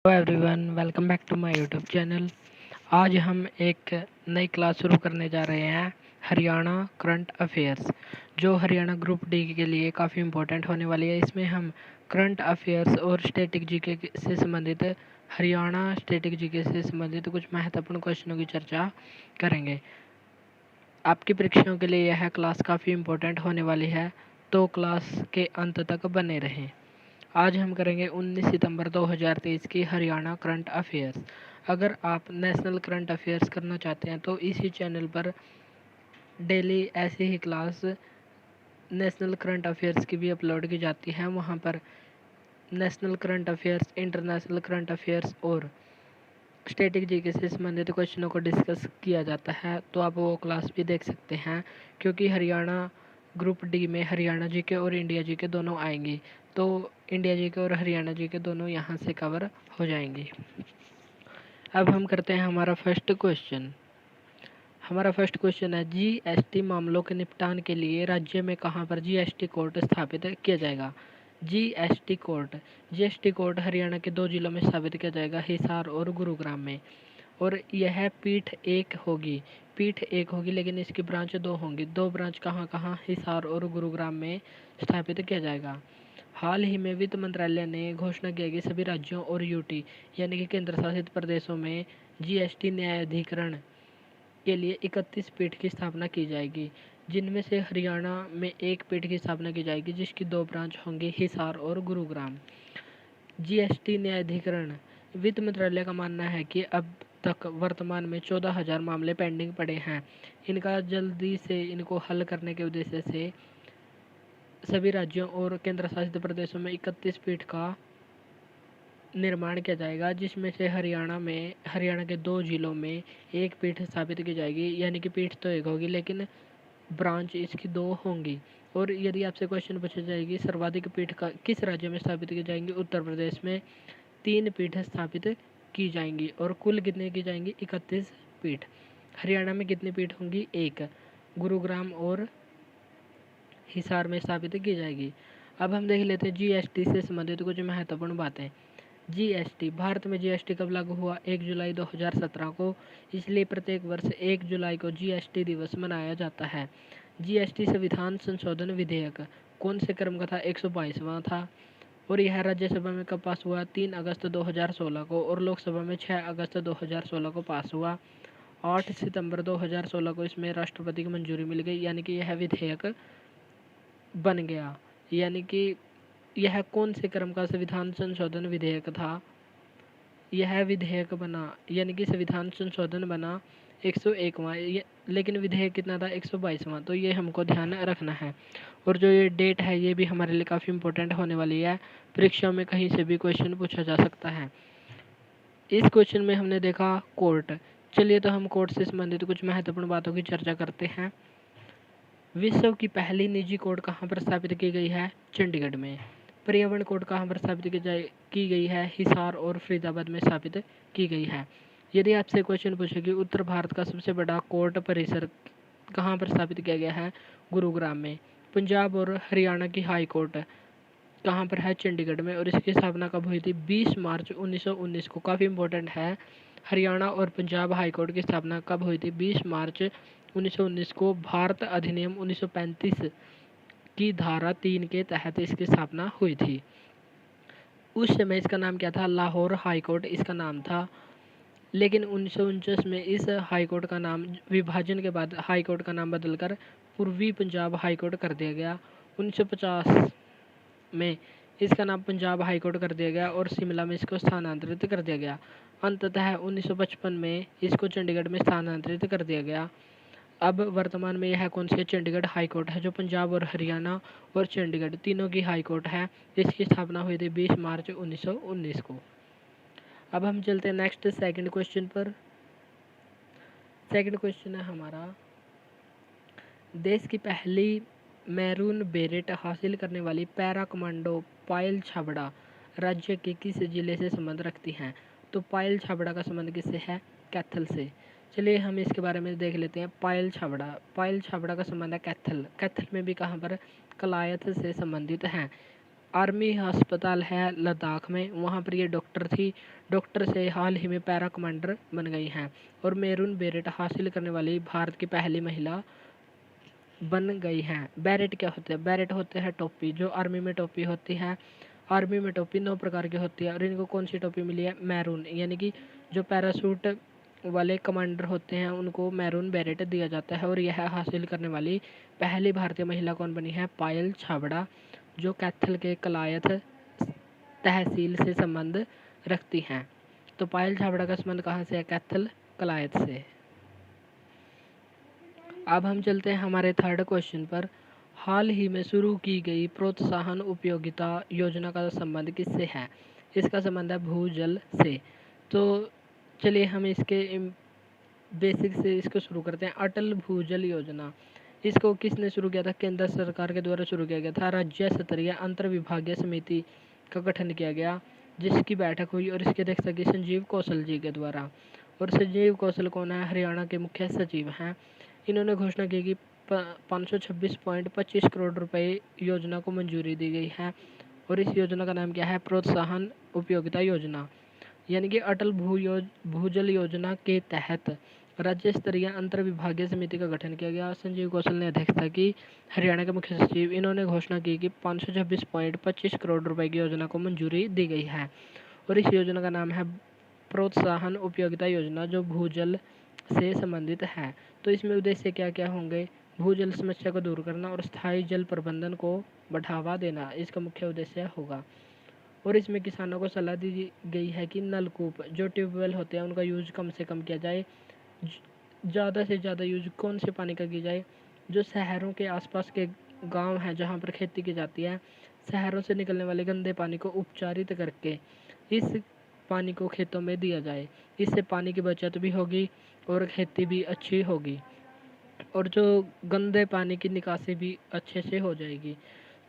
Everyone, welcome back to my YouTube channel. आज हम एक नई क्लास शुरू करने जा रहे हैं, हरियाणा करंट अफेयर्स, जो हरियाणा ग्रुप डी के लिए काफ़ी इम्पोर्टेंट होने वाली है। इसमें हम करंट अफेयर्स और स्टैटिक जीके से संबंधित हरियाणा स्टैटिक जीके से संबंधित कुछ महत्वपूर्ण क्वेश्चनों की चर्चा करेंगे। आपकी परीक्षाओं के लिए यह क्लास काफ़ी इम्पोर्टेंट होने वाली है, तो क्लास के अंत तक बने रहें। आज हम करेंगे 19 सितंबर 2023 की हरियाणा करंट अफेयर्स। अगर आप नेशनल करंट अफेयर्स करना चाहते हैं तो इसी चैनल पर डेली ऐसी ही क्लास नेशनल करंट अफेयर्स की भी अपलोड की जाती है। वहां पर national current affairs, international current affairs और स्टैटिक जीके से संबंधित क्वेश्चनों को डिस्कस किया जाता है, तो आप वो क्लास भी देख सकते हैं। क्योंकि हरियाणा ग्रुप डी में हरियाणा जीके और इंडिया जीके दोनों आएंगी, तो इंडिया जीके और हरियाणा जीके दोनों यहाँ से कवर हो जाएंगी। अब हम करते हैं हमारा फर्स्ट क्वेश्चन। हमारा फर्स्ट क्वेश्चन है, जीएसटी मामलों के निपटान के लिए राज्य में कहाँ पर जीएसटी कोर्ट स्थापित किया जाएगा। जीएसटी कोर्ट हरियाणा के 2 जिलों में स्थापित किया जाएगा, हिसार और गुरुग्राम में। और यह पीठ एक होगी, लेकिन इसकी ब्रांच 2 होंगी। 2 ब्रांच कहाँ कहाँ, हिसार और गुरुग्राम में स्थापित किया जाएगा। हाल ही में वित्त मंत्रालय ने घोषणा की कि सभी राज्यों और यूटी यानी कि केंद्र शासित प्रदेशों में जीएसटी न्यायाधिकरण के लिए 31 पीठ की स्थापना की जाएगी, जिनमें से हरियाणा में 1 पीठ की स्थापना की जाएगी, जिसकी 2 ब्रांच होंगी, हिसार और गुरुग्राम। जीएसटी न्यायाधिकरण, वित्त मंत्रालय का मानना है कि अब तक वर्तमान में 14,000 मामले पेंडिंग पड़े हैं। इनका जल्दी से इनको हल करने के उद्देश्य से सभी राज्यों और केंद्र शासित प्रदेशों में 31 पीठ का निर्माण किया जाएगा, जिसमें से हरियाणा के 2 जिलों में 1 पीठ स्थापित की जाएगी। यानी कि पीठ तो 1 होगी, लेकिन ब्रांच इसकी 2 होंगी। और यदि आपसे क्वेश्चन पूछा जाएगी सर्वाधिक पीठ का किस राज्य में स्थापित की जाएंगी, उत्तर प्रदेश में 3 पीठ स्थापित की जाएंगी। और कुल कितने की जाएंगी, 31 पीठ। हरियाणा में कितनी पीठ होंगी, 1। गुरुग्राम और हिसार में स्थापित की जाएगी। अब हम देख लेते हैं जीएसटी से संबंधित कुछ महत्वपूर्ण बातें। जीएसटी, भारत में जीएसटी कब लागू हुआ, 1 जुलाई 2017 को। इसलिए प्रत्येक वर्ष 1 जुलाई को जीएसटी दिवस मनाया जाता है। जीएसटी संविधान संशोधन विधेयक कौन से क्रम का था, 122वां था। और यह राज्यसभा में कब पास हुआ, 3 अगस्त 2016 को। और लोकसभा में 6 अगस्त 2016 को पास हुआ। 8 सितंबर 2016 को इसमें राष्ट्रपति की मंजूरी मिल गई, यानी कि यह विधेयक बन गया। यानी कि यह कौन से क्रम का संविधान संशोधन विधेयक था, यह विधेयक बना, यानी कि संविधान संशोधन बना 101वां, लेकिन विधेयक कितना था, 122वां। तो ये हमको ध्यान रखना है। और जो ये डेट है ये भी हमारे लिए काफ़ी इंपॉर्टेंट होने वाली है। परीक्षा में कहीं से भी क्वेश्चन पूछा जा सकता है। इस क्वेश्चन में हमने देखा कोर्ट। चलिए तो हम कोर्ट से संबंधित कुछ महत्वपूर्ण बातों की चर्चा करते हैं। विश्व की पहली निजी कोर्ट कहाँ पर स्थापित की गई है, चंडीगढ़ में। पर्यावरण कोर्ट कहाँ पर स्थापित की गई है, हिसार और फरीदाबाद में स्थापित की गई है। यदि आपसे क्वेश्चन पूछे कि उत्तर भारत का सबसे बड़ा कोर्ट परिसर कहाँ पर स्थापित किया गया है, गुरुग्राम में। पंजाब और हरियाणा की हाई कोर्ट कहाँ पर है, चंडीगढ़ में। और इसकी स्थापना कब हुई थी, 20 मार्च 1919 को। काफ़ी इंपॉर्टेंट है, हरियाणा और पंजाब हाई कोर्ट की स्थापना कब हुई थी, 20 मार्च 1919 को। भारत अधिनियम 1935 की धारा 3 के तहत इसकी स्थापना हुई थी। उस समय इसका नाम क्या था, लाहौर हाई कोर्ट इसका नाम था। लेकिन 1949 में इस हाई कोर्ट का नाम, विभाजन के बाद हाई कोर्ट का नाम बदलकर पूर्वी पंजाब हाई कोर्ट कर दिया गया। 1950 में इसका नाम पंजाब हाई कोर्ट कर दिया गया और शिमला में इसको स्थानांतरित कर दिया गया। अंततः 1955 में इसको चंडीगढ़ में स्थानांतरित कर दिया गया। अब वर्तमान में यह कौन सी चंडीगढ़ हाई कोर्ट है, जो पंजाब और हरियाणा और चंडीगढ़ तीनों की हाई कोर्ट है। इसकी स्थापना हुई थी 20 मार्च 1919 को। अब हम चलते हैं नेक्स्ट सेकंड क्वेश्चन पर। सेकंड क्वेश्चन है हमारा, देश की पहली मैरून बेरेट हासिल करने वाली पैरा कमांडो पायल छाबड़ा राज्य के किस जिले से संबंध रखती हैं। तो पायल छाबड़ा का संबंध किससे है, कैथल से। चलिए हम इसके बारे में देख लेते हैं। पायल छाबड़ा का संबंध है कैथल में भी कहाँ पर, कलायत से संबंधित हैं। आर्मी अस्पताल है लद्दाख में, वहाँ पर ये डॉक्टर थी। डॉक्टर से हाल ही में पैरा कमांडर बन गई हैं और मेरून बेरेट हासिल करने वाली भारत की पहली महिला बन गई हैं। बैरेट क्या होते हैं? बैरेट होते हैं टोपी, जो आर्मी में टोपी होती है। आर्मी में टोपी 9 प्रकार की होती है और इनको कौन सी टोपी मिली है? मैरून, यानी कि जो पैरासूट वाले कमांडर होते हैं उनको मैरून बैरेट दिया जाता है। और यह हासिल करने वाली पहली भारतीय महिला कौन बनी है? पायल छाबड़ा, जो कैथल के कलायत तहसील से संबंध रखती हैं। तो पायल छाबड़ा का संबंध कहाँ से है? कैथल कलायत से। अब हम चलते हैं हमारे थर्ड क्वेश्चन पर। हाल ही में शुरू की गई प्रोत्साहन उपयोगिता योजना का संबंध किससे है? इसका संबंध है भूजल से। तो चलिए हम इसके बेसिक से इसको शुरू करते हैं। अटल भूजल योजना, इसको किसने शुरू किया था? केंद्र सरकार के द्वारा शुरू किया गया था। राज्य स्तरीय अंतर विभागीय समिति का गठन किया गया, जिसकी बैठक हुई और इसकी अध्यक्षता की संजीव कौशल जी के द्वारा। और संजीव कौशल कौन है? हरियाणा के मुख्य सचिव हैं। इन्होंने घोषणा की कि 526.25 करोड़ रुपए योजना को मंजूरी दी गई है और इस योजना का नाम क्या है? प्रोत्साहन उपयोगिता योजना। यानी कि अटल भूजल योजना के तहत राज्य स्तरीय अंतर विभागीय समिति का गठन किया गया। संजीव कौशल ने अध्यक्षता की, हरियाणा के मुख्य सचिव। इन्होंने घोषणा की कि 526.25 करोड़ रुपए की योजना को मंजूरी दी गई है और इस योजना का नाम है प्रोत्साहन उपयोगिता योजना, जो भूजल से संबंधित है। तो इसमें उद्देश्य क्या क्या होंगे? भूजल समस्या को दूर करना और स्थायी जल प्रबंधन को बढ़ावा देना, इसका मुख्य उद्देश्य होगा। और इसमें किसानों को सलाह दी गई है कि नलकूप, जो ट्यूबवेल होते हैं, उनका यूज कम से कम किया जाए। ज़्यादा से ज़्यादा यूज कौन से पानी का किया जाए? जो शहरों के आसपास के गांव हैं जहां पर खेती की जाती है, शहरों से निकलने वाले गंदे पानी को उपचारित करके इस पानी को खेतों में दिया जाए। इससे पानी की बचत भी होगी और खेती भी अच्छी होगी और जो गंदे पानी की निकासी भी अच्छे से हो जाएगी।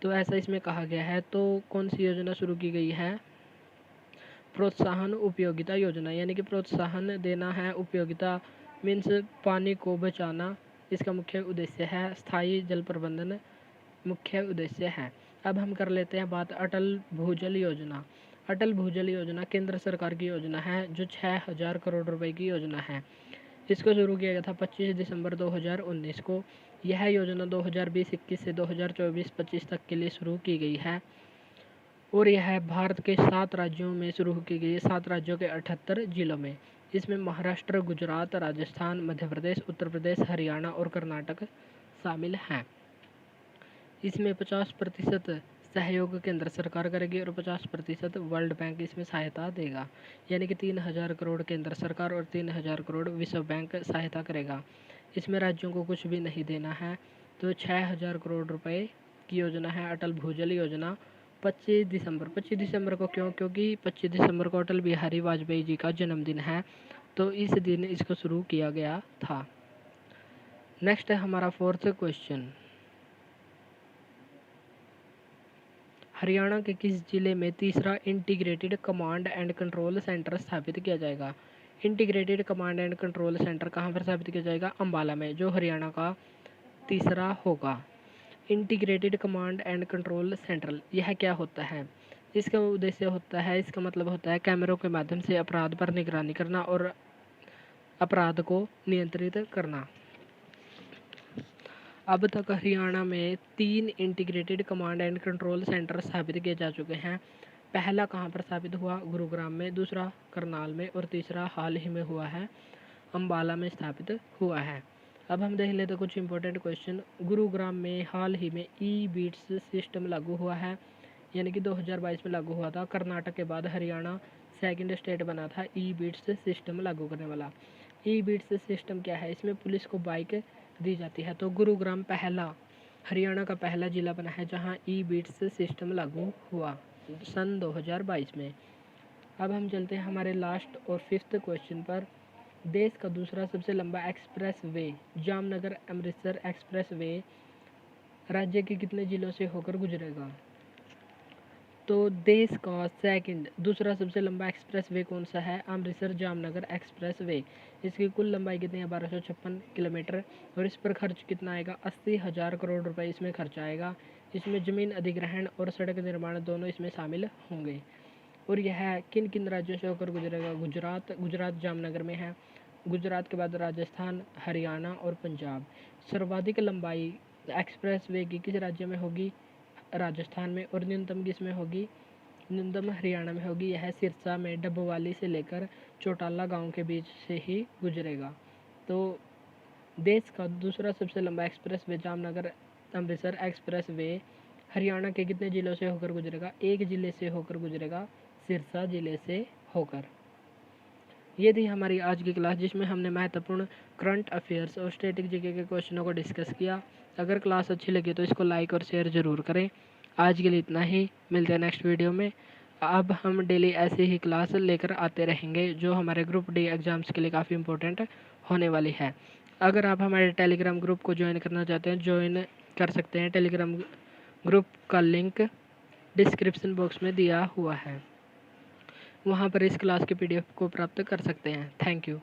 तो ऐसा इसमें कहा गया है। तो कौन सी योजना शुरू की गई है? प्रोत्साहन उपयोगिता योजना, यानी कि प्रोत्साहन देना है। उपयोगिता मीन्स पानी को बचाना, इसका मुख्य उद्देश्य है। स्थायी जल प्रबंधन मुख्य उद्देश्य है। अब हम कर लेते हैं बात अटल भूजल योजना। अटल भूजल योजना केंद्र सरकार की योजना है, जो 6000 करोड़ रुपए की योजना है। इसको शुरू किया गया था 25 दिसंबर 2019 को। यह योजना 2020-21 से 2024-25 तक के लिए शुरू की गई है और यह भारत के 7 राज्यों में शुरू की गई है, 7 राज्यों के 78 जिलों में। इसमें महाराष्ट्र, गुजरात, राजस्थान, मध्य प्रदेश, उत्तर प्रदेश, हरियाणा और कर्नाटक शामिल हैं। इसमें 50% सहयोग केंद्र सरकार करेगी और 50% वर्ल्ड बैंक इसमें सहायता देगा, यानी कि 3000 करोड़ केंद्र सरकार और 3000 करोड़ विश्व बैंक सहायता करेगा। इसमें राज्यों को कुछ भी नहीं देना है। तो 6000 करोड़ रुपए की योजना है अटल भूजल योजना। 25 दिसंबर को क्यों? क्योंकि 25 दिसंबर को अटल बिहारी वाजपेयी जी का जन्मदिन है, तो इस दिन इसको शुरू किया गया था। नेक्स्ट है हमारा फोर्थ क्वेश्चन। हरियाणा के किस जिले में तीसरा integrated command and control centre स्थापित किया जाएगा? Integrated command and control centre कहाँ पर स्थापित किया जाएगा? अंबाला में, जो हरियाणा का तीसरा होगा। Integrated command and control centre यह क्या होता है? इसका उद्देश्य होता है, इसका मतलब होता है कैमरों के माध्यम से अपराध पर निगरानी करना और अपराध को नियंत्रित करना। अब तक हरियाणा में 3 integrated command and control centre स्थापित किए जा चुके हैं। पहला कहाँ पर स्थापित हुआ? गुरुग्राम में, दूसरा करनाल में और तीसरा हाल ही में हुआ है अंबाला में स्थापित हुआ है। अब हम देख लेते कुछ इंपॉर्टेंट क्वेश्चन। गुरुग्राम में हाल ही में ई बीट्स सिस्टम लागू हुआ है, यानी कि 2022 में लागू हुआ था। कर्नाटक के बाद हरियाणा सेकंड स्टेट बना था ई बीट्स सिस्टम लागू करने वाला। ई बीट्स सिस्टम क्या है? इसमें पुलिस को बाइक दी जाती है। तो गुरुग्राम पहला हरियाणा का पहला जिला बना है जहां ई बीट्स सिस्टम लागू हुआ सन 2022 में। अब हम चलते हैं हमारे लास्ट और फिफ्थ क्वेश्चन पर। देश का दूसरा सबसे लंबा express way Jamnagar Amritsar express way राज्य के कितने जिलों से होकर गुजरेगा? तो देश का दूसरा सबसे लंबा एक्सप्रेस वे कौन सा है? Amritsar Jamnagar express way. इसकी कुल लंबाई कितनी है? 1256 किलोमीटर और इस पर खर्च कितना आएगा? 80,000 करोड़ रुपए इसमें खर्च आएगा। इसमें ज़मीन अधिग्रहण और सड़क निर्माण दोनों इसमें शामिल होंगे। और यह किन किन राज्यों से होकर गुजरेगा? गुजरात जामनगर में है। गुजरात के बाद राजस्थान, हरियाणा और पंजाब। सर्वाधिक लंबाई एक्सप्रेस वे की किस राज्य में होगी? राजस्थान में। और न्यूनतम किस में होगी? न्यूनतम हरियाणा में होगी। यह सिरसा में डब्बवाली से लेकर चौटाला गांव के बीच से ही गुजरेगा। तो देश का दूसरा सबसे लंबा express way Jamnagar Amritsar express way Haryana के कितने ज़िलों से होकर गुजरेगा? एक ज़िले से होकर गुजरेगा, सिरसा ज़िले से होकर। ये थी हमारी आज की क्लास, जिसमें हमने महत्वपूर्ण करंट अफेयर्स और स्टैटिक जीके के क्वेश्चनों को डिस्कस किया। अगर क्लास अच्छी लगी तो इसको लाइक और शेयर ज़रूर करें। आज के लिए इतना ही, मिलते हैं नेक्स्ट वीडियो में। अब हम डेली ऐसे ही क्लास लेकर आते रहेंगे, जो हमारे ग्रुप डी एग्ज़ाम्स के लिए काफ़ी इंपॉर्टेंट होने वाली है। अगर आप हमारे टेलीग्राम ग्रुप को ज्वाइन करना चाहते हैं, ज्वाइन कर सकते हैं। टेलीग्राम ग्रुप का लिंक डिस्क्रिप्शन बॉक्स में दिया हुआ है, वहाँ पर इस क्लास के PDF को प्राप्त कर सकते हैं। Thank you.